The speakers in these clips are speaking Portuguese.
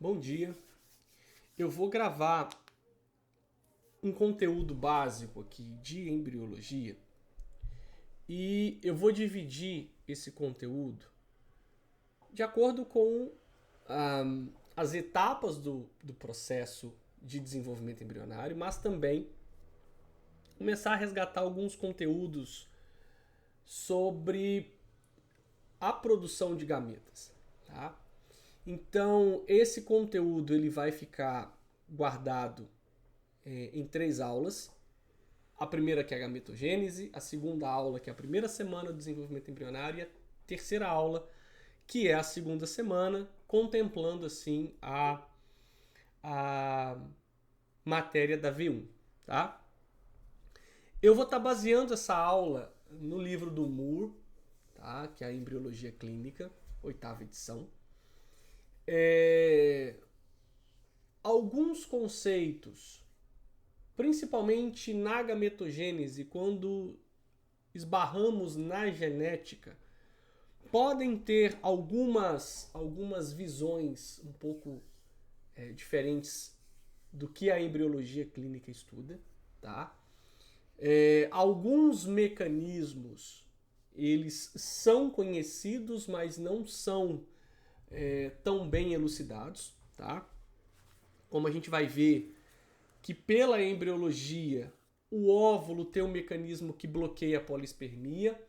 Bom dia. Eu vou gravar um conteúdo básico aqui de embriologia e eu vou dividir esse conteúdo de acordo com ah, as etapas do processo de desenvolvimento embrionário, mas também começar a resgatar alguns conteúdos sobre a produção de gametas, tá? Então, esse conteúdo ele vai ficar guardado em 3 aulas. A primeira que é a gametogênese, a segunda aula que é a primeira semana do desenvolvimento embrionário e a terceira aula que é a segunda semana, contemplando assim a matéria da V1, tá? Eu vou estar baseando essa aula no livro do Moore, tá? Que é a Embriologia Clínica, 8ª edição. Alguns conceitos, principalmente na gametogênese, quando esbarramos na genética, podem ter algumas visões um pouco diferentes do que a embriologia clínica estuda, tá? Alguns mecanismos eles são conhecidos, mas não são tão bem elucidados, tá? Como a gente vai ver que pela embriologia o óvulo tem um mecanismo que bloqueia a polispermia,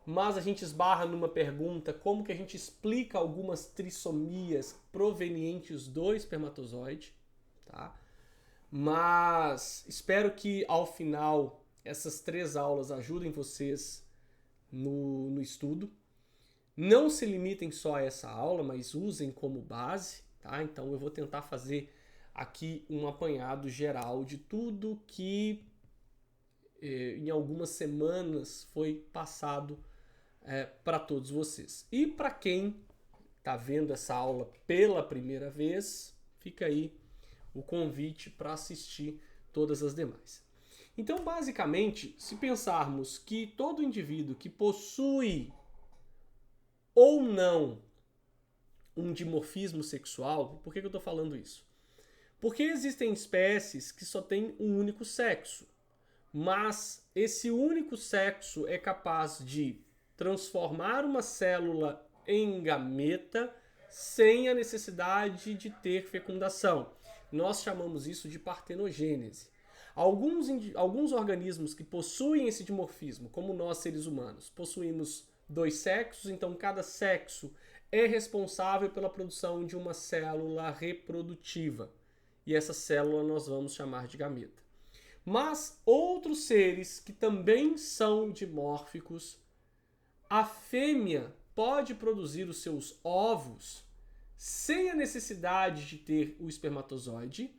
mas a gente esbarra numa pergunta como que a gente explica algumas trissomias provenientes do espermatozoide, tá? Mas espero que ao final essas 3 aulas ajudem vocês no estudo. Não se limitem só a essa aula, mas usem como base, tá? Então eu vou tentar fazer aqui um apanhado geral de tudo que em algumas semanas foi passado para todos vocês. E para quem está vendo essa aula pela primeira vez, fica aí o convite para assistir todas as demais. Então, basicamente, se pensarmos que todo indivíduo que possui ou não um dimorfismo sexual, por que eu estou falando isso? Porque existem espécies que só têm um único sexo, mas esse único sexo é capaz de transformar uma célula em gameta sem a necessidade de ter fecundação. Nós chamamos isso de partenogênese. Alguns organismos que possuem esse dimorfismo, como nós seres humanos, possuímos 2 sexos, então cada sexo é responsável pela produção de uma célula reprodutiva. E essa célula nós vamos chamar de gameta. Mas outros seres que também são dimórficos, a fêmea pode produzir os seus ovos sem a necessidade de ter o espermatozoide,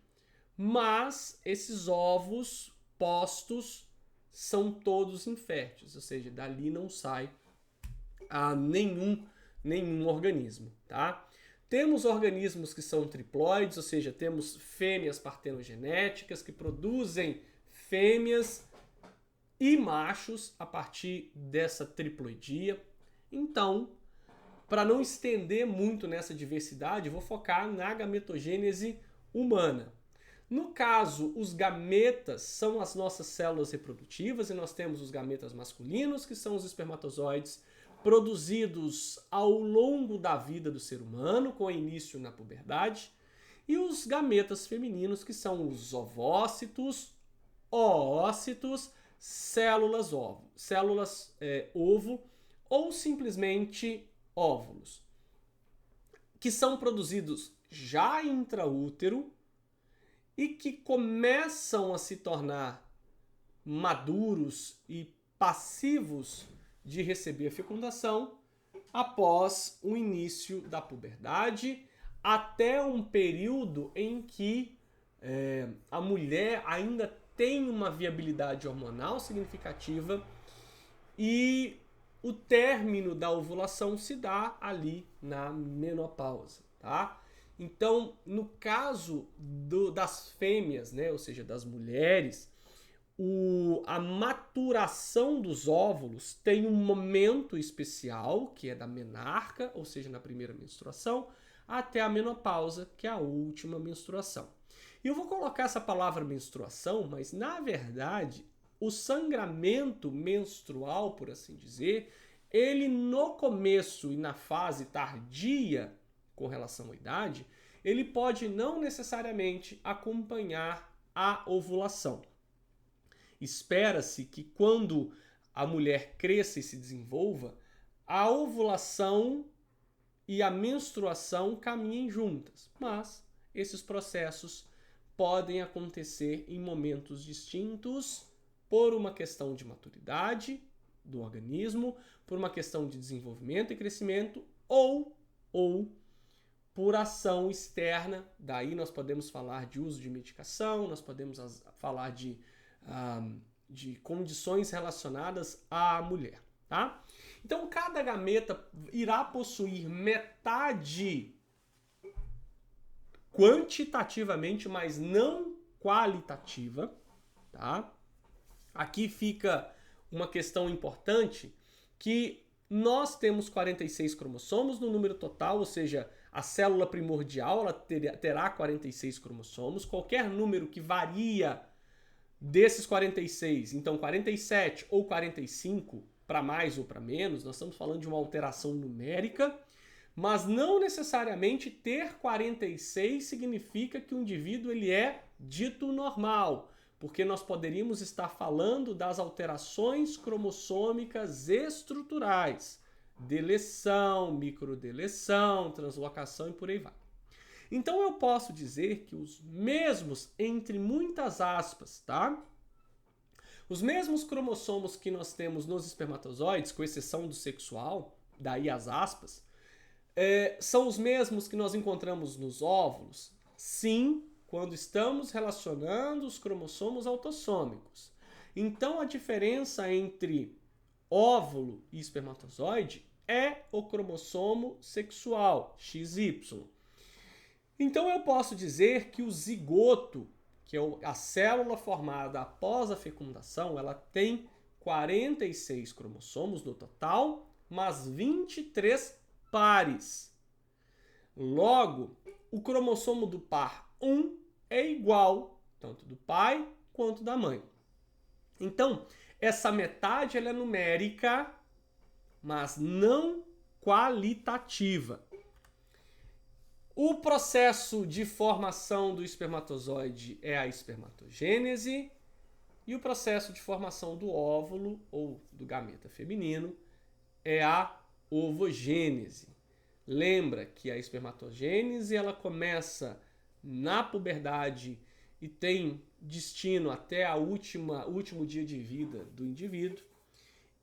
mas esses ovos postos são todos inférteis, ou seja, dali não sai nenhum organismo, tá? Temos organismos que são triploides, ou seja, temos fêmeas partenogenéticas que produzem fêmeas e machos a partir dessa triploidia. Então, para não estender muito nessa diversidade, vou focar na gametogênese humana. No caso, os gametas são as nossas células reprodutivas e nós temos os gametas masculinos, que são os espermatozoides produzidos ao longo da vida do ser humano, com início na puberdade, e os gametas femininos, que são os ovócitos, oócitos, células ovo ou simplesmente óvulos, que são produzidos já intraútero e que começam a se tornar maduros e passivos de receber a fecundação após o início da puberdade, até um período em que a mulher ainda tem uma viabilidade hormonal significativa e o término da ovulação se dá ali na menopausa, tá? Então, no caso das fêmeas, né, ou seja, das mulheres, a maturação dos óvulos tem um momento especial, que é da menarca, ou seja, na primeira menstruação, até a menopausa, que é a última menstruação. E eu vou colocar essa palavra menstruação, mas na verdade, o sangramento menstrual, por assim dizer, ele no começo e na fase tardia, com relação à idade, ele pode não necessariamente acompanhar a ovulação. Espera-se que quando a mulher cresça e se desenvolva, a ovulação e a menstruação caminhem juntas, mas esses processos podem acontecer em momentos distintos por uma questão de maturidade do organismo, por uma questão de desenvolvimento e crescimento ou por ação externa. Daí nós podemos falar de uso de medicação, nós podemos falar de condições relacionadas à mulher, tá? Então, cada gameta irá possuir metade quantitativamente, mas não qualitativa, tá? Aqui fica uma questão importante, que nós temos 46 cromossomos no número total, ou seja, a célula primordial ela terá 46 cromossomos. Qualquer número que varia desses 46, então 47 ou 45, para mais ou para menos, nós estamos falando de uma alteração numérica, mas não necessariamente ter 46 significa que o indivíduo ele é dito normal, porque nós poderíamos estar falando das alterações cromossômicas estruturais, deleção, microdeleção, translocação e por aí vai. Então eu posso dizer que os mesmos, entre muitas aspas, tá? Os mesmos cromossomos que nós temos nos espermatozoides, com exceção do sexual, daí as aspas, são os mesmos que nós encontramos nos óvulos? Sim, quando estamos relacionando os cromossomos autossômicos. Então a diferença entre óvulo e espermatozoide é o cromossomo sexual, XY. Então eu posso dizer que o zigoto, que é a célula formada após a fecundação, ela tem 46 cromossomos no total, mas 23 pares. Logo, o cromossomo do par 1 é igual tanto do pai quanto da mãe. Então, essa metade ela é numérica, mas não qualitativa. O processo de formação do espermatozoide é a espermatogênese e o processo de formação do óvulo ou do gameta feminino é a ovogênese. Lembra que a espermatogênese ela começa na puberdade e tem destino até o último dia de vida do indivíduo.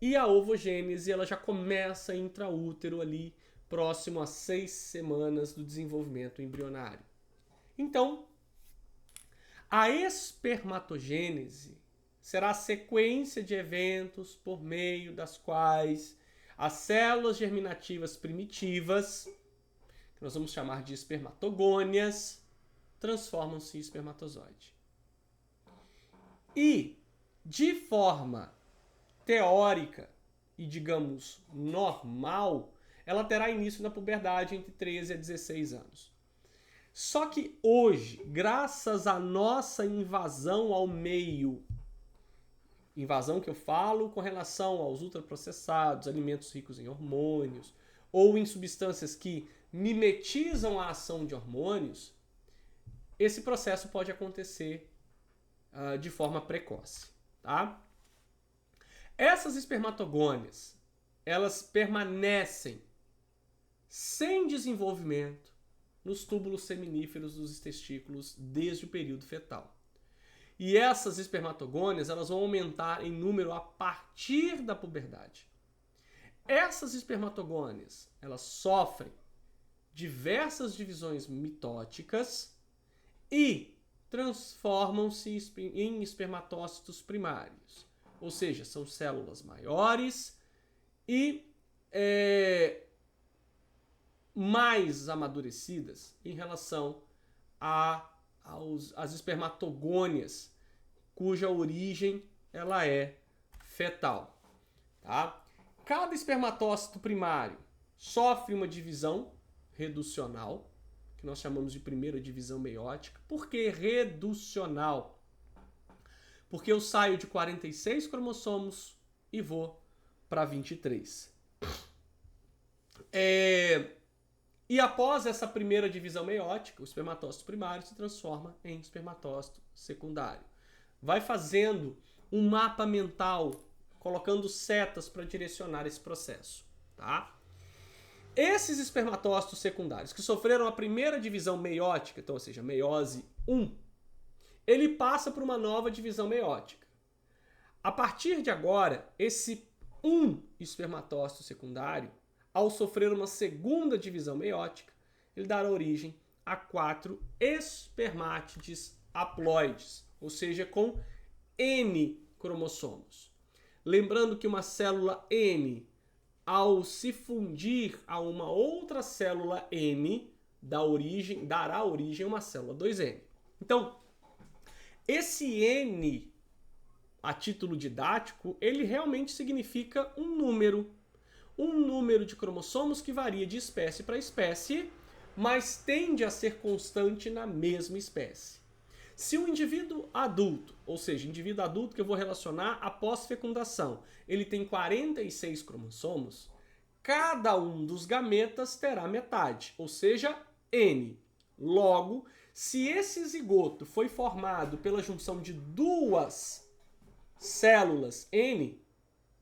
E a ovogênese ela já começa intraútero ali, próximo a 6 semanas do desenvolvimento embrionário. Então, a espermatogênese será a sequência de eventos por meio das quais as células germinativas primitivas, que nós vamos chamar de espermatogônias, transformam-se em espermatozoide. E, de forma teórica e, digamos, normal, ela terá início na puberdade entre 13 a 16 anos. Só que hoje, graças à nossa invasão ao meio, invasão que eu falo com relação aos ultraprocessados, alimentos ricos em hormônios, ou em substâncias que mimetizam a ação de hormônios, esse processo pode acontecer de forma precoce, tá? Essas espermatogônias, elas permanecem sem desenvolvimento nos túbulos seminíferos dos testículos desde o período fetal. E essas espermatogônias elas vão aumentar em número a partir da puberdade. Essas espermatogônias elas sofrem diversas divisões mitóticas e transformam-se em espermatócitos primários. Ou seja, são células maiores e mais amadurecidas em relação às espermatogônias, cuja origem ela é fetal. Tá? Cada espermatócito primário sofre uma divisão reducional, que nós chamamos de primeira divisão meiótica. Por que reducional? Porque eu saio de 46 cromossomos e vou para 23. E após essa primeira divisão meiótica, o espermatócito primário se transforma em espermatócito secundário. Vai fazendo um mapa mental, colocando setas para direcionar esse processo, tá? Esses espermatócitos secundários que sofreram a primeira divisão meiótica, então, ou seja, meiose 1, ele passa por uma nova divisão meiótica. A partir de agora, esse espermatócito secundário, ao sofrer uma segunda divisão meiótica, ele dará origem a 4 espermátides haploides, ou seja, com N cromossomos. Lembrando que uma célula N, ao se fundir a uma outra célula N, dará origem a uma célula 2N. Então, esse N, a título didático, ele realmente significa um número de cromossomos que varia de espécie para espécie, mas tende a ser constante na mesma espécie. Se um indivíduo adulto, ou seja, indivíduo adulto que eu vou relacionar após fecundação, ele tem 46 cromossomos, cada um dos gametas terá metade, ou seja, N. Logo, se esse zigoto foi formado pela junção de duas células N,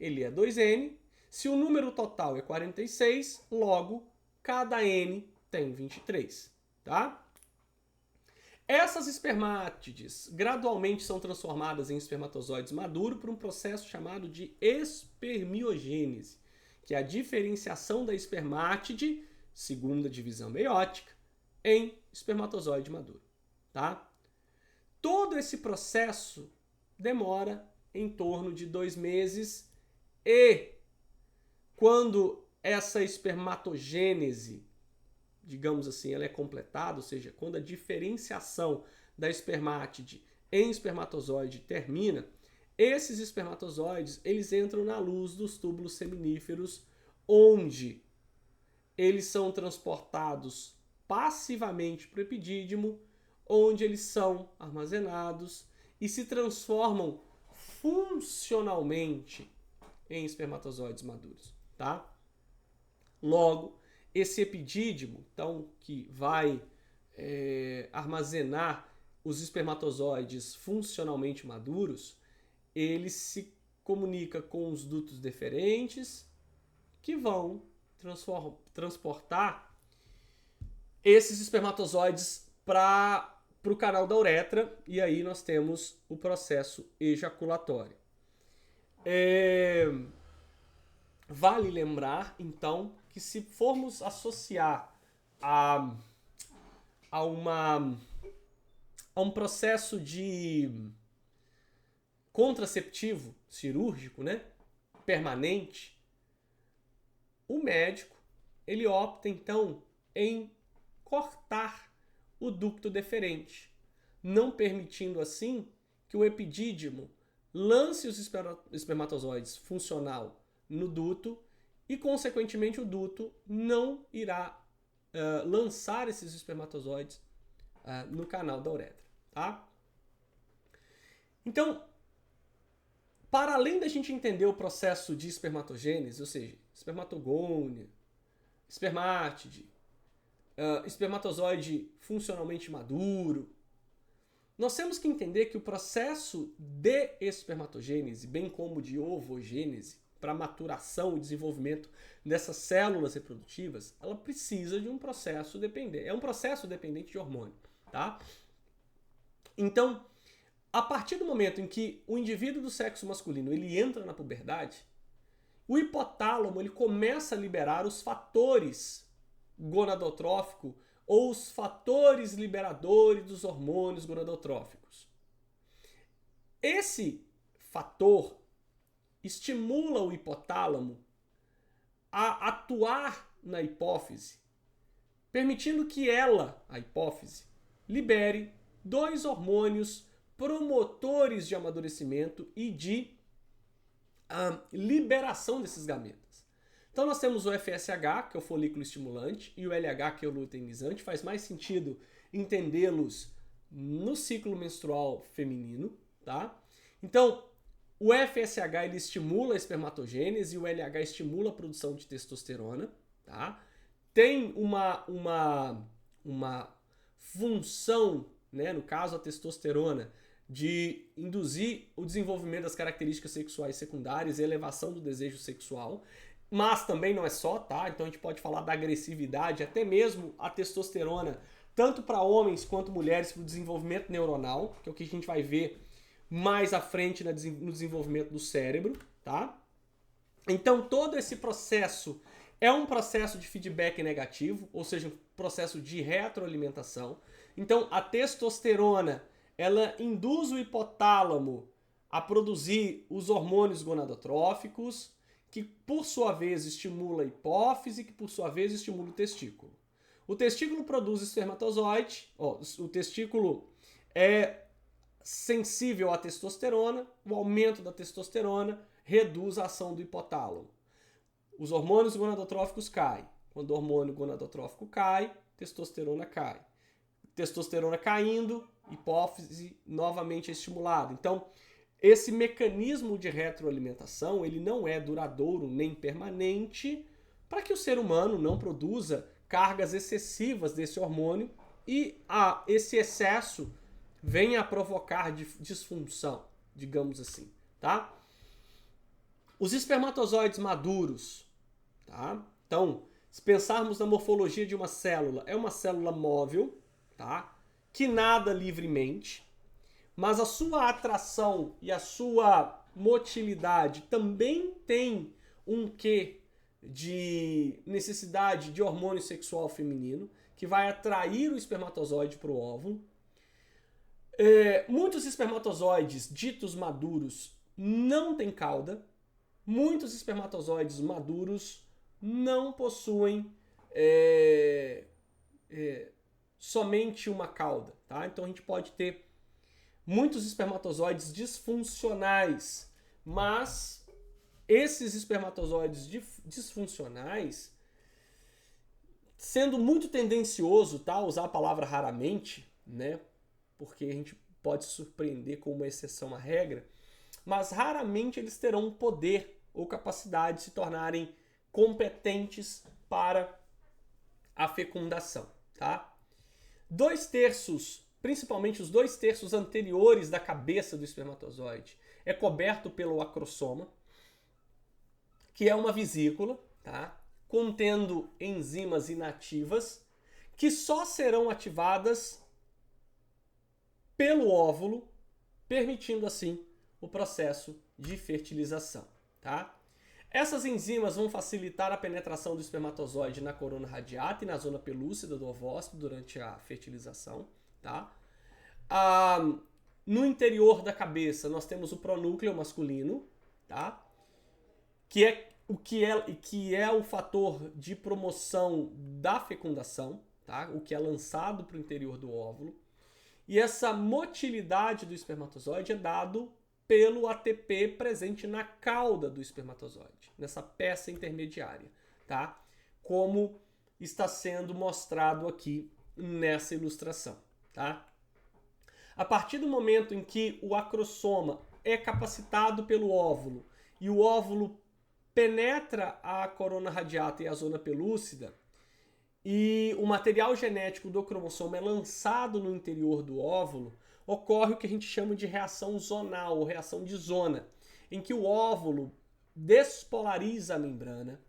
ele é 2N. Se o número total é 46, logo, cada N tem 23, tá? Essas espermátides gradualmente são transformadas em espermatozoides maduros por um processo chamado de espermiogênese, que é a diferenciação da espermátide, segunda divisão meiótica, em espermatozoide maduro, tá? Todo esse processo demora em torno de 2 meses e quando essa espermatogênese, digamos assim, ela é completada, ou seja, quando a diferenciação da espermátide em espermatozoide termina, esses espermatozoides, eles entram na luz dos túbulos seminíferos, onde eles são transportados passivamente para o epidídimo, onde eles são armazenados e se transformam funcionalmente em espermatozoides maduros, tá? Logo, esse epidídimo, então, que vai armazenar os espermatozoides funcionalmente maduros, ele se comunica com os dutos deferentes que vão transportar esses espermatozoides para o canal da uretra, e aí nós temos o processo ejaculatório. Vale lembrar, então, que se formos associar a um processo de contraceptivo cirúrgico, né, permanente, o médico ele opta, então, em cortar o ducto deferente, não permitindo, assim, que o epidídimo lance os espermatozoides funcional no duto e, consequentemente, o duto não irá lançar esses espermatozoides no canal da uretra, tá? Então, para além da gente entender o processo de espermatogênese, ou seja, espermatogônia, espermátide, espermatozoide funcionalmente maduro, nós temos que entender que o processo de espermatogênese, bem como de ovogênese, para a maturação e desenvolvimento dessas células reprodutivas, ela precisa de um processo dependente. É um processo dependente de hormônio, tá? Então, a partir do momento em que o indivíduo do sexo masculino ele entra na puberdade, o hipotálamo ele começa a liberar os fatores gonadotróficos ou os fatores liberadores dos hormônios gonadotróficos. Esse fator estimula o hipotálamo a atuar na hipófise, permitindo que ela, a hipófise, libere 2 hormônios promotores de amadurecimento e de liberação desses gametas. Então nós temos o FSH, que é o folículo estimulante, e o LH, que é o luteinizante. Faz mais sentido entendê-los no ciclo menstrual feminino, tá? Então, o FSH ele estimula a espermatogênese e o LH estimula a produção de testosterona, tá? Tem uma função, né, no caso a testosterona, de induzir o desenvolvimento das características sexuais secundárias e elevação do desejo sexual, mas também não é só, tá? Então a gente pode falar da agressividade, até mesmo a testosterona, tanto para homens quanto mulheres, para o desenvolvimento neuronal, que é o que a gente vai ver mais à frente no desenvolvimento do cérebro, tá? Então todo esse processo é um processo de feedback negativo, ou seja, um processo de retroalimentação. Então a testosterona, ela induz o hipotálamo a produzir os hormônios gonadotróficos, que por sua vez estimula a hipófise, que por sua vez estimula o testículo. O testículo produz espermatozoide, o testículo é sensível à testosterona, o aumento da testosterona reduz a ação do hipotálamo. Os hormônios gonadotróficos caem. Quando o hormônio gonadotrófico cai, testosterona cai. Testosterona caindo, hipófise novamente é estimulada. Então, esse mecanismo de retroalimentação, ele não é duradouro nem permanente para que o ser humano não produza cargas excessivas desse hormônio e esse excesso venha a provocar disfunção, digamos assim, tá? Os espermatozoides maduros, tá? Então, se pensarmos na morfologia de uma célula, é uma célula móvel, tá? Que nada livremente, mas a sua atração e a sua motilidade também tem um quê de necessidade de hormônio sexual feminino, que vai atrair o espermatozoide para o óvulo. Muitos espermatozoides ditos maduros não têm cauda. Muitos espermatozoides maduros não possuem somente uma cauda, tá? Então a gente pode ter muitos espermatozoides disfuncionais, mas esses espermatozoides disfuncionais, sendo muito tendencioso, tá, usar a palavra raramente, né, porque a gente pode se surpreender com uma exceção à regra, mas raramente eles terão poder ou capacidade de se tornarem competentes para a fecundação, tá? 2/3, principalmente os 2/3 anteriores da cabeça do espermatozoide, é coberto pelo acrosoma, que é uma vesícula, tá? Contendo enzimas inativas, que só serão ativadas pelo óvulo, permitindo assim o processo de fertilização, tá? Essas enzimas vão facilitar a penetração do espermatozoide na corona radiata e na zona pelúcida do ovócito durante a fertilização, tá? No interior da cabeça nós temos o pronúcleo masculino, tá? Que é o fator de promoção da fecundação, tá? O que é lançado para o interior do óvulo. E essa motilidade do espermatozoide é dado pelo ATP presente na cauda do espermatozoide, nessa peça intermediária, tá? Como está sendo mostrado aqui nessa ilustração, tá? A partir do momento em que o acrossoma é capacitado pelo óvulo e o óvulo penetra a corona radiata e a zona pelúcida, e o material genético do cromossomo é lançado no interior do óvulo, ocorre o que a gente chama de reação zonal, ou reação de zona, em que o óvulo despolariza a membrana,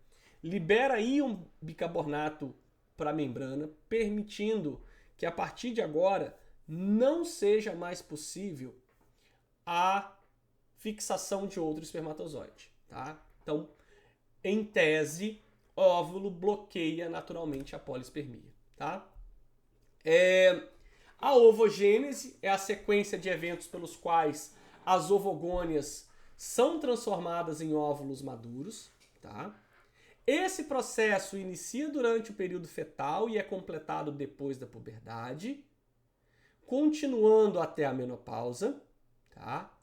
libera íon bicarbonato para a membrana, permitindo que a partir de agora não seja mais possível a fixação de outro espermatozoide, tá? Então, em tese, o óvulo bloqueia naturalmente a polispermia, tá? A ovogênese é a sequência de eventos pelos quais as ovogônias são transformadas em óvulos maduros, tá? Esse processo inicia durante o período fetal e é completado depois da puberdade, continuando até a menopausa, tá?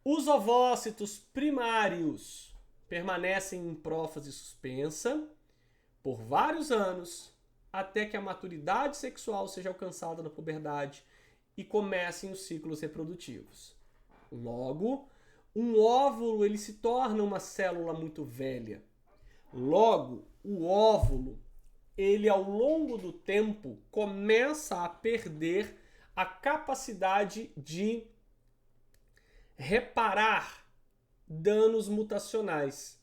Os ovócitos primários permanecem em prófase suspensa por vários anos até que a maturidade sexual seja alcançada na puberdade e comecem os ciclos reprodutivos. Logo, um óvulo ele se torna uma célula muito velha. Logo, o óvulo, ele ao longo do tempo começa a perder a capacidade de reparar danos mutacionais.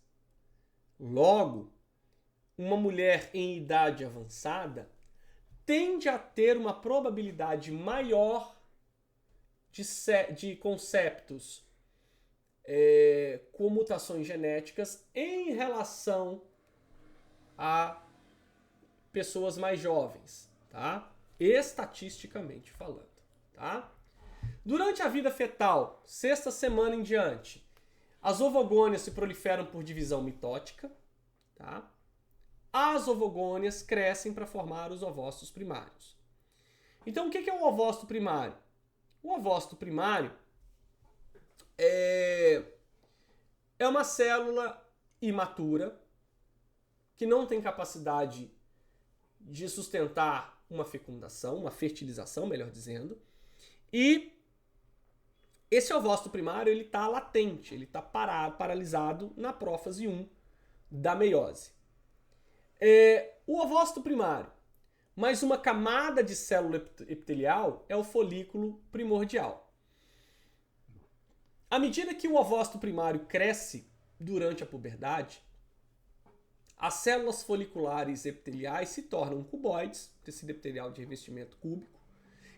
Logo, uma mulher em idade avançada tende a ter uma probabilidade maior de conceptos com mutações genéticas em relação a pessoas mais jovens, tá? Estatisticamente falando, tá? Durante a vida fetal, sexta semana em diante, as ovogônias se proliferam por divisão mitótica, tá? As ovogônias crescem para formar os ovócitos primários. Então, o que é o ovócito primário? O ovócito primário é uma célula imatura que não tem capacidade de sustentar uma fecundação, uma fertilização, melhor dizendo, e esse ovócito primário ele está latente, ele está paralisado na prófase 1 da meiose. O ovócito primário, mais uma camada de célula epitelial, é o folículo primordial. À medida que o ovócito primário cresce durante a puberdade, as células foliculares epiteliais se tornam cuboides, tecido epitelial de revestimento cúbico,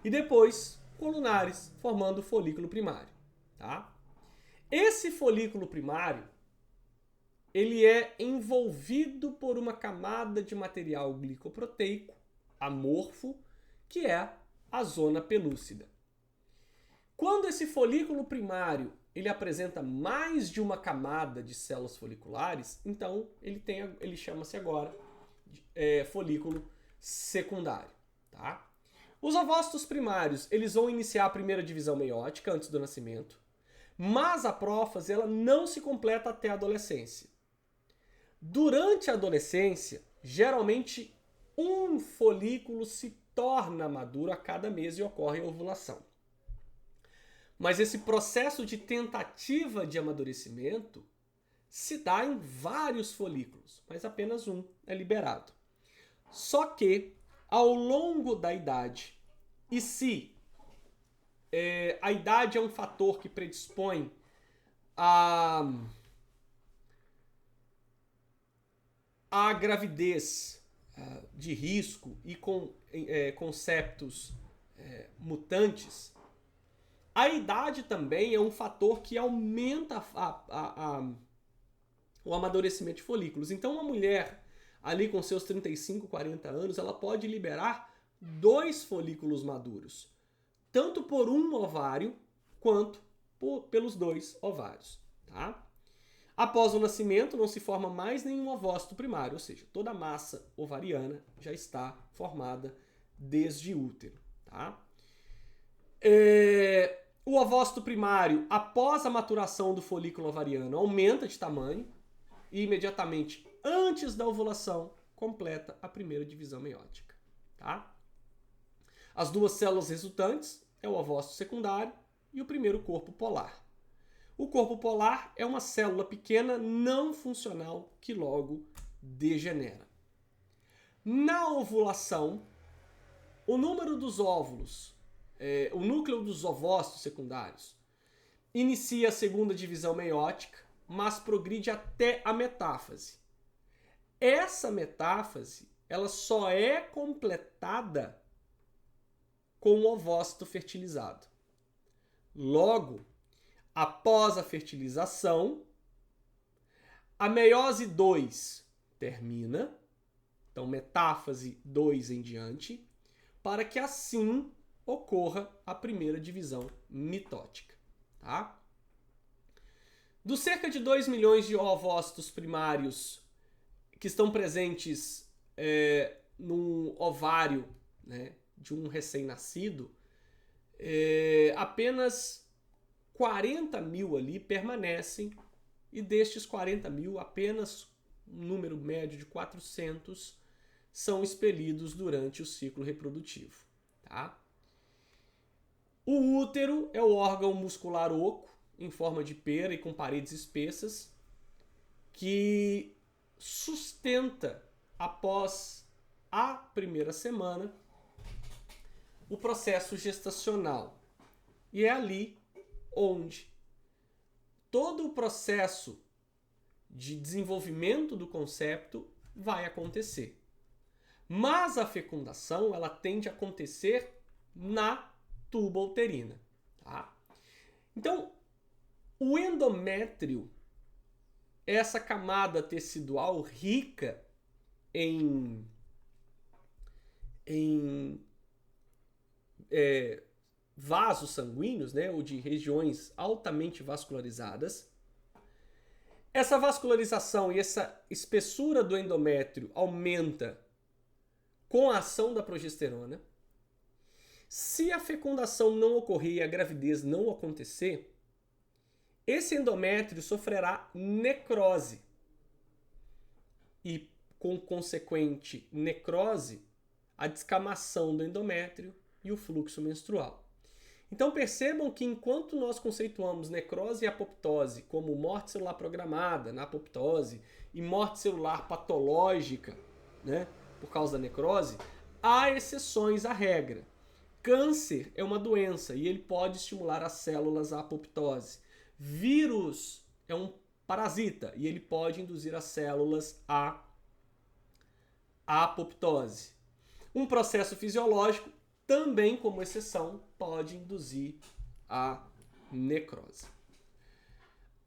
e depois colunares, formando o folículo primário. Tá? Esse folículo primário ele é envolvido por uma camada de material glicoproteico amorfo, que é a zona pelúcida. Quando esse folículo primário ele apresenta mais de uma camada de células foliculares, então ele chama-se agora de folículo secundário. Tá? Os ovócitos primários eles vão iniciar a primeira divisão meiótica antes do nascimento, mas a prófase ela não se completa até a adolescência. Durante a adolescência, geralmente um folículo se torna maduro a cada mês e ocorre a ovulação. Mas esse processo de tentativa de amadurecimento se dá em vários folículos, mas apenas um é liberado. Só que, ao longo da idade, e se a idade é um fator que predispõe a gravidez de risco e com conceptos mutantes, a idade também é um fator que aumenta o amadurecimento de folículos. Então, uma mulher ali com seus 35, 40 anos, ela pode liberar 2 folículos maduros, tanto por um ovário quanto pelos 2 ovários. Tá? Após o nascimento, não se forma mais nenhum ovócito primário, ou seja, toda a massa ovariana já está formada desde útero. Tá? O ovócito primário, após a maturação do folículo ovariano, aumenta de tamanho e imediatamente antes da ovulação completa a primeira divisão meiótica. Tá? As 2 células resultantes é o ovócito secundário e o primeiro corpo polar. O corpo polar é uma célula pequena não funcional que logo degenera. Na ovulação, o número dos óvulos, o núcleo dos ovócitos secundários, inicia a segunda divisão meiótica, mas progride até a metáfase. Essa metáfase ela só é completada com o ovócito fertilizado. Logo, após a fertilização, a meiose 2 termina, então metáfase 2 em diante, para que assim ocorra a primeira divisão mitótica. Tá? Dos cerca de 2 milhões de ovócitos primários que estão presentes no ovário, né, de um recém-nascido, apenas 40 mil ali permanecem e destes 40 mil, apenas um número médio de 400 são expelidos durante o ciclo reprodutivo. Tá? O útero é o órgão muscular oco, em forma de pera e com paredes espessas, que sustenta, após a primeira semana, o processo gestacional. E é ali onde todo o processo de desenvolvimento do concepto vai acontecer. Mas a fecundação, ela tende a acontecer na tuba uterina. Tá? Então, o endométrio é essa camada tecidual rica em vasos sanguíneos, né, ou de regiões altamente vascularizadas. Essa vascularização e essa espessura do endométrio aumenta com a ação da progesterona. Se a fecundação não ocorrer e a gravidez não acontecer, esse endométrio sofrerá necrose. E, com consequente necrose, a descamação do endométrio e o fluxo menstrual. Então percebam que enquanto nós conceituamos necrose e apoptose como morte celular programada na apoptose e morte celular patológica, né, por causa da necrose, há exceções à regra. Câncer é uma doença e ele pode estimular as células à apoptose. Vírus é um parasita e ele pode induzir as células à apoptose. Um processo fisiológico, também como exceção, pode induzir a necrose.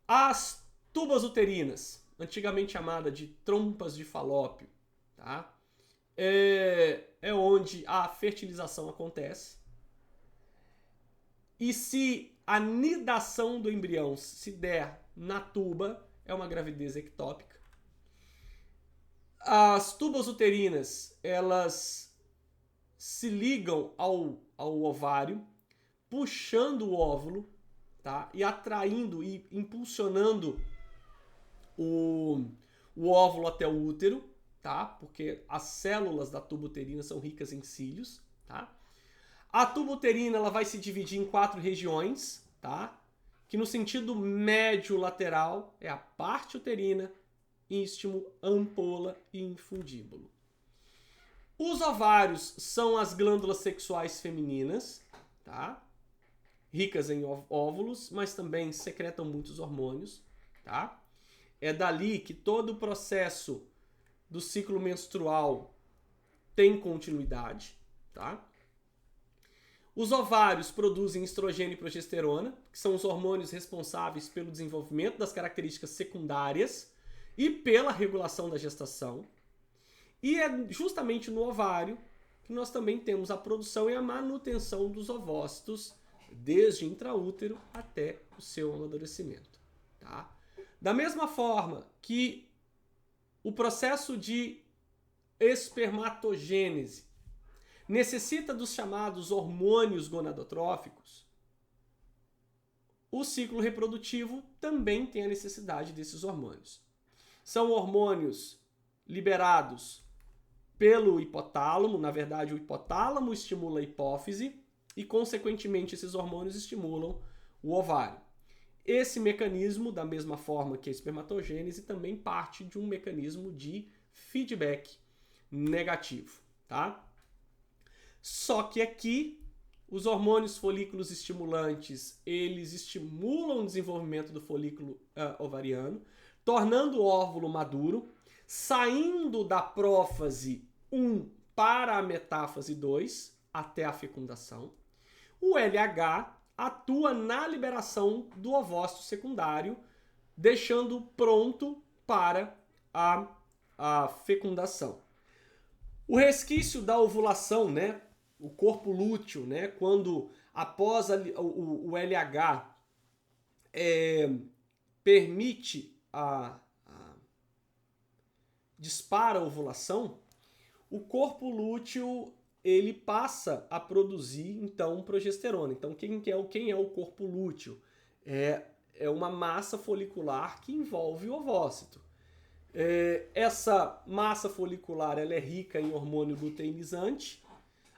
As tubas uterinas, antigamente chamada de trompas de Falópio, tá? É onde a fertilização acontece. E se a nidação do embrião se der na tuba, é uma gravidez ectópica. As tubas uterinas, elas se ligam ao ovário, puxando o óvulo, tá? E atraindo e impulsionando o óvulo até o útero, tá? Porque as células da tuba uterina são ricas em cílios, tá? A tuba uterina, ela vai se dividir em 4 regiões, tá? Que no sentido médio lateral é a parte uterina, ístimo, ampola e infundíbulo. Os ovários são as glândulas sexuais femininas, tá? Ricas em óvulos, mas também secretam muitos hormônios, tá? É dali que todo o processo do ciclo menstrual tem continuidade, tá? Os ovários produzem estrogênio e progesterona, que são os hormônios responsáveis pelo desenvolvimento das características secundárias e pela regulação da gestação. E é justamente no ovário que nós também temos a produção e a manutenção dos ovócitos, desde intraútero até o seu amadurecimento. Tá? Da mesma forma que o processo de espermatogênese necessita dos chamados hormônios gonadotróficos, o ciclo reprodutivo também tem a necessidade desses hormônios. São hormônios liberados pelo hipotálamo, na verdade o hipotálamo estimula a hipófise e, consequentemente, esses hormônios estimulam o ovário. Esse mecanismo, da mesma forma que a espermatogênese, também parte de um mecanismo de feedback negativo, tá? Só que aqui, os hormônios folículos estimulantes, eles estimulam o desenvolvimento do folículo ovariano, tornando o óvulo maduro, saindo da prófase 1 para a metáfase 2, até a fecundação. O LH atua na liberação do ovócito secundário, deixando pronto para a fecundação. O resquício da ovulação, né? O corpo lúteo, né? Quando após o LH permite dispara a ovulação, o corpo lúteo ele passa a produzir então progesterona. Então quem é o corpo lúteo? é uma massa folicular que envolve o ovócito. Essa massa folicular ela é rica em hormônio luteinizante.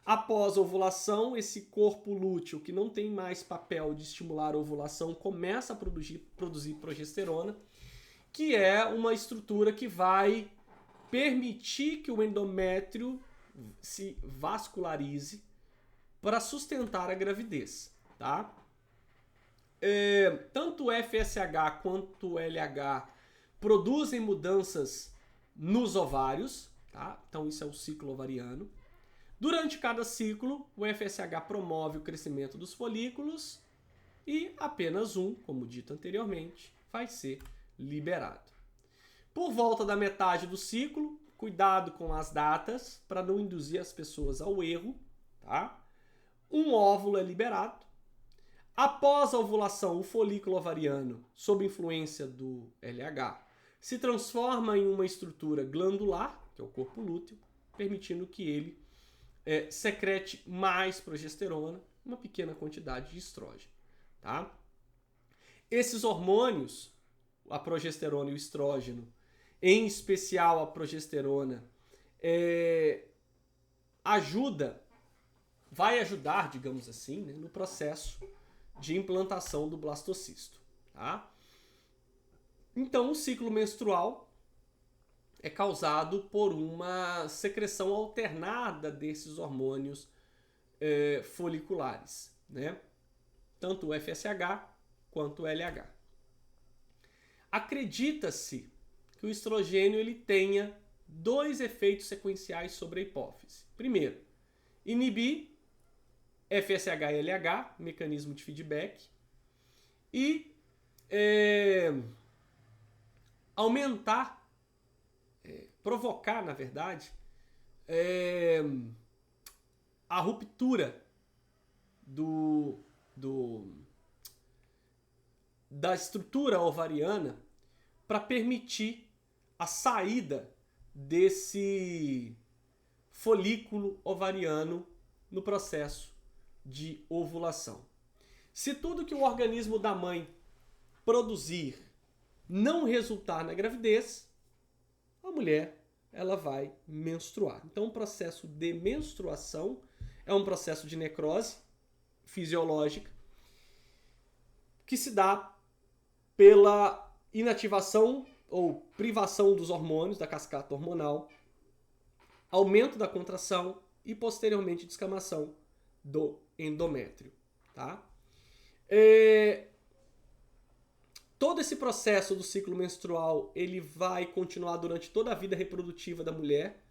Após a ovulação, esse corpo lúteo, que não tem mais papel de estimular a ovulação, começa a produzir progesterona, que é uma estrutura que vai permitir que o endométrio se vascularize para sustentar a gravidez, tá? Tanto o FSH quanto o LH produzem mudanças nos ovários, tá? Então isso é o ciclo ovariano. Durante cada ciclo, o FSH promove o crescimento dos folículos e apenas um, como dito anteriormente, vai ser liberado. Por volta da metade do ciclo, cuidado com as datas para não induzir as pessoas ao erro, tá? Um óvulo é liberado. Após a ovulação, o folículo ovariano, sob influência do LH, se transforma em uma estrutura glandular, que é o corpo lúteo, permitindo que ele secrete mais progesterona, uma pequena quantidade de estrógeno. Tá? Esses hormônios, a progesterona e o estrógeno, em especial a progesterona, vai ajudar, digamos assim, né, no processo de implantação do blastocisto. Tá? Então, o ciclo menstrual é causado por uma secreção alternada desses hormônios foliculares, né? Tanto o FSH quanto o LH. Acredita-se que o estrogênio ele tenha dois efeitos sequenciais sobre a hipófise. Primeiro, inibir FSH e LH, mecanismo de feedback, e aumentar, provocar, na verdade, a ruptura da estrutura ovariana para permitir a saída desse folículo ovariano no processo de ovulação. Se tudo que o organismo da mãe produzir não resultar na gravidez, a mulher ela vai menstruar. Então, o processo de menstruação é um processo de necrose fisiológica que se dá pela inativação ou privação dos hormônios, da cascata hormonal, aumento da contração e, posteriormente, descamação do endométrio. Tá? Todo esse processo do ciclo menstrual ele vai continuar durante toda a vida reprodutiva da mulher,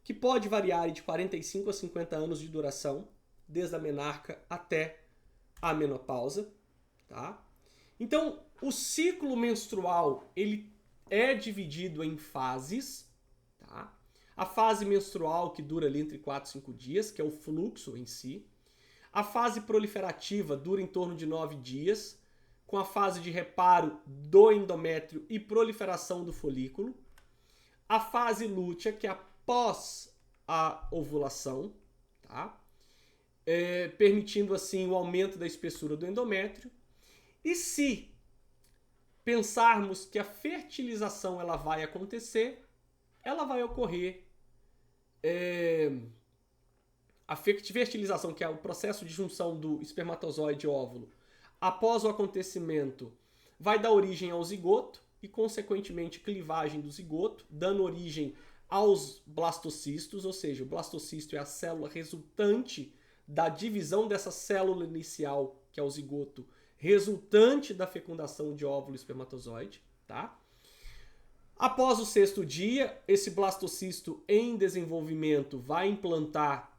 que pode variar de 45 a 50 anos de duração, desde a menarca até a menopausa. Tá? Então, o ciclo menstrual ele é dividido em fases. Tá? A fase menstrual, que dura ali entre 4 e 5 dias, que é o fluxo em si. A fase proliferativa dura em torno de 9 dias, com a fase de reparo do endométrio e proliferação do folículo. A fase lútea, que é após a ovulação, tá? Permitindo assim o aumento da espessura do endométrio. E se pensarmos que a fertilização ela vai acontecer, ela vai ocorrer a fertilização, que é o processo de junção do espermatozoide e óvulo, após o acontecimento, vai dar origem ao zigoto e, consequentemente, clivagem do zigoto, dando origem aos blastocistos, ou seja, o blastocisto é a célula resultante da divisão dessa célula inicial, que é o zigoto, resultante da fecundação de óvulo e espermatozoide. Tá? Após o 6º dia, esse blastocisto em desenvolvimento vai implantar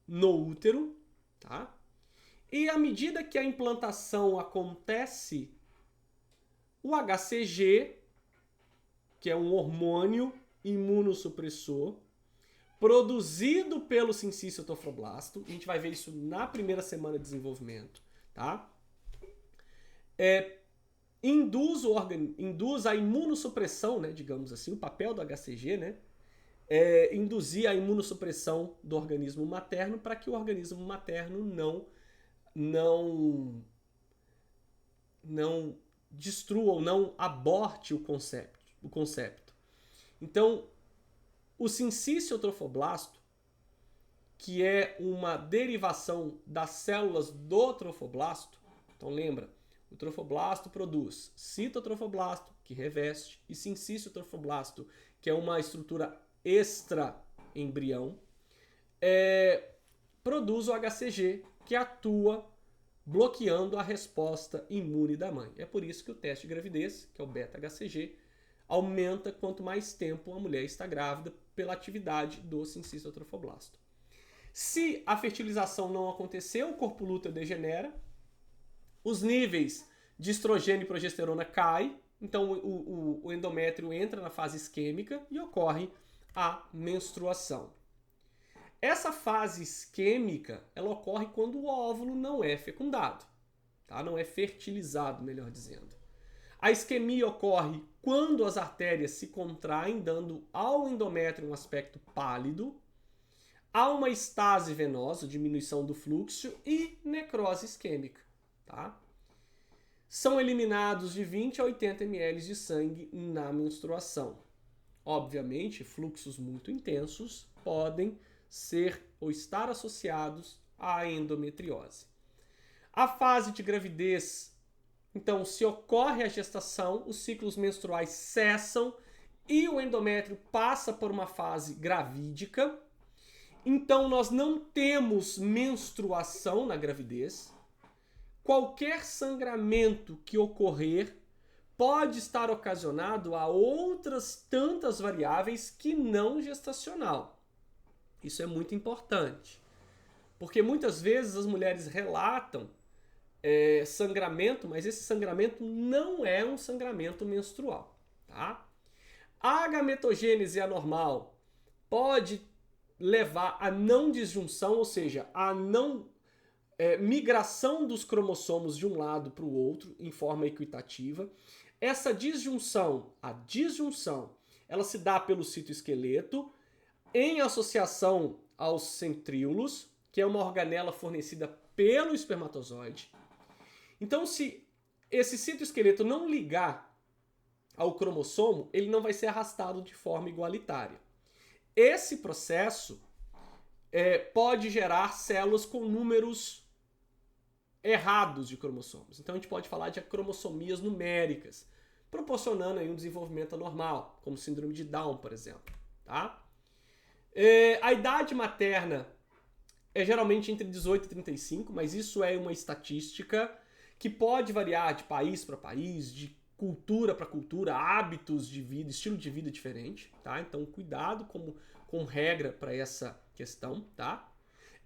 no útero. Tá? E à medida que a implantação acontece, o HCG, que é um hormônio imunossupressor, produzido pelo sincícito-trofoblasto, a gente vai ver isso na primeira semana de desenvolvimento, tá? Induz a imunossupressão, né, digamos assim, o papel do HCG, né, induzir a imunossupressão do organismo materno para que o organismo materno não destrua ou não aborte o concepto. Então, o sincício trofoblasto, que é uma derivação das células do trofoblasto, então lembra, o trofoblasto produz citotrofoblasto, que reveste, e sincício trofoblasto, que é uma estrutura extra-embrião, produz o HCG, que atua bloqueando a resposta imune da mãe. É por isso que o teste de gravidez, que é o beta-HCG, aumenta quanto mais tempo a mulher está grávida pela atividade do sincício trofoblasto. Se a fertilização não aconteceu, o corpo lúteo degenera, os níveis de estrogênio e progesterona caem, então o endométrio entra na fase isquêmica e ocorre a menstruação. Essa fase isquêmica, ela ocorre quando o óvulo não é fecundado, tá? Não é fertilizado, melhor dizendo. A isquemia ocorre quando as artérias se contraem, dando ao endométrio um aspecto pálido. Há uma estase venosa, diminuição do fluxo e necrose isquêmica, tá? São eliminados de 20 a 80 ml de sangue na menstruação. Obviamente, fluxos muito intensos podem ser ou estar associados à endometriose. A fase de gravidez, então, se ocorre a gestação, os ciclos menstruais cessam e o endométrio passa por uma fase gravídica. Então, nós não temos menstruação na gravidez. Qualquer sangramento que ocorrer pode estar ocasionado a outras tantas variáveis que não gestacional. Isso é muito importante, porque muitas vezes as mulheres relatam sangramento, mas esse sangramento não é um sangramento menstrual, tá? A gametogênese anormal pode levar a não disjunção, ou seja, a não migração dos cromossomos de um lado para o outro em forma equitativa. Essa disjunção, ela se dá pelo citoesqueleto em associação aos centríolos, que é uma organela fornecida pelo espermatozoide. Então, se esse citoesqueleto não ligar ao cromossomo, ele não vai ser arrastado de forma igualitária. Esse processo pode gerar células com números errados de cromossomos. Então, a gente pode falar de cromossomias numéricas, proporcionando aí um desenvolvimento anormal, como síndrome de Down, por exemplo, tá? A idade materna é geralmente entre 18 e 35, mas isso é uma estatística que pode variar de país para país, de cultura para cultura, hábitos de vida, estilo de vida diferente, tá? Então, cuidado com regra para essa questão, tá?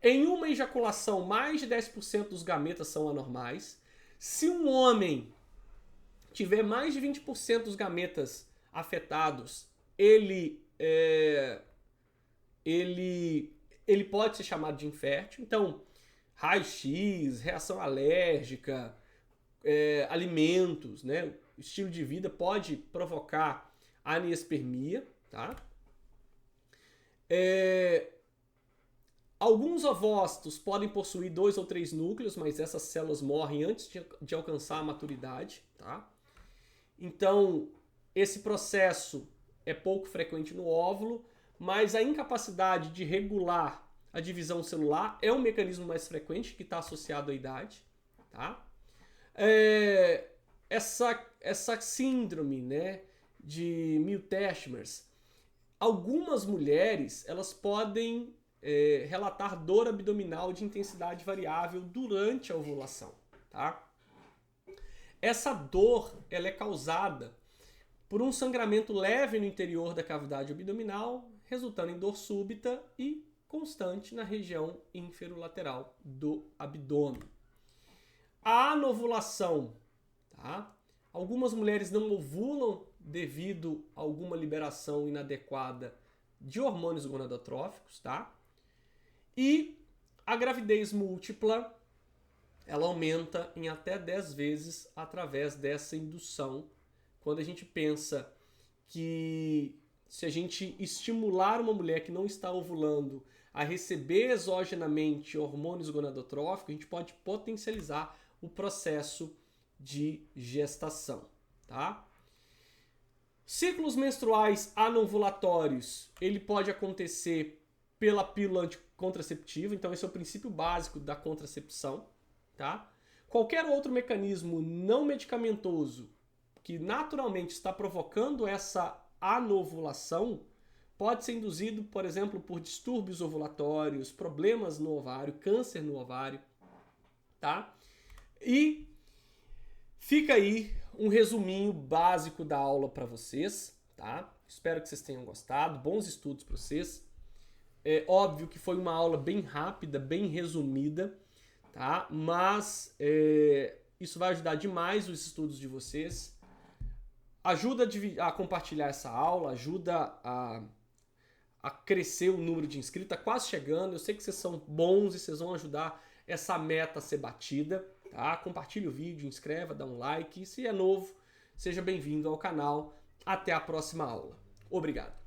Em uma ejaculação, mais de 10% dos gametas são anormais. Se um homem tiver mais de 20% dos gametas afetados, ele pode ser chamado de infértil. Então, raio-x, reação alérgica, alimentos, né? Estilo de vida pode provocar aniespermia, tá? Alguns ovócitos podem possuir 2 ou 3 núcleos, mas essas células morrem antes de alcançar a maturidade, tá? Então, esse processo é pouco frequente no óvulo, mas a incapacidade de regular a divisão celular é um mecanismo mais frequente que está associado à idade, tá? Essa síndrome, né, de Milteschmers, algumas mulheres elas podem relatar dor abdominal de intensidade variável durante a ovulação, tá? Essa dor ela é causada por um sangramento leve no interior da cavidade abdominal, resultando em dor súbita e constante na região inferolateral do abdômen. A anovulação, tá? Algumas mulheres não ovulam devido a alguma liberação inadequada de hormônios gonadotróficos, tá? E a gravidez múltipla, ela aumenta em até 10 vezes através dessa indução. Quando a gente pensa que se a gente estimular uma mulher que não está ovulando a receber exogenamente hormônios gonadotróficos, a gente pode potencializar o processo de gestação, tá? Ciclos menstruais anovulatórios, ele pode acontecer pela pílula anticontraceptiva, então esse é o princípio básico da contracepção, tá? Qualquer outro mecanismo não medicamentoso que naturalmente está provocando essa anovulação pode ser induzido, por exemplo, por distúrbios ovulatórios, problemas no ovário, câncer no ovário, tá? E fica aí um resuminho básico da aula para vocês, tá? Espero que vocês tenham gostado, bons estudos para vocês. É óbvio que foi uma aula bem rápida, bem resumida, tá? Mas isso vai ajudar demais os estudos de vocês. Ajuda a compartilhar essa aula, ajuda a crescer o número de inscritos, tá quase chegando. Eu sei que vocês são bons e vocês vão ajudar essa meta a ser batida, tá? Compartilhe o vídeo, inscreva, dá um like. E se é novo, seja bem-vindo ao canal. Até a próxima aula. Obrigado.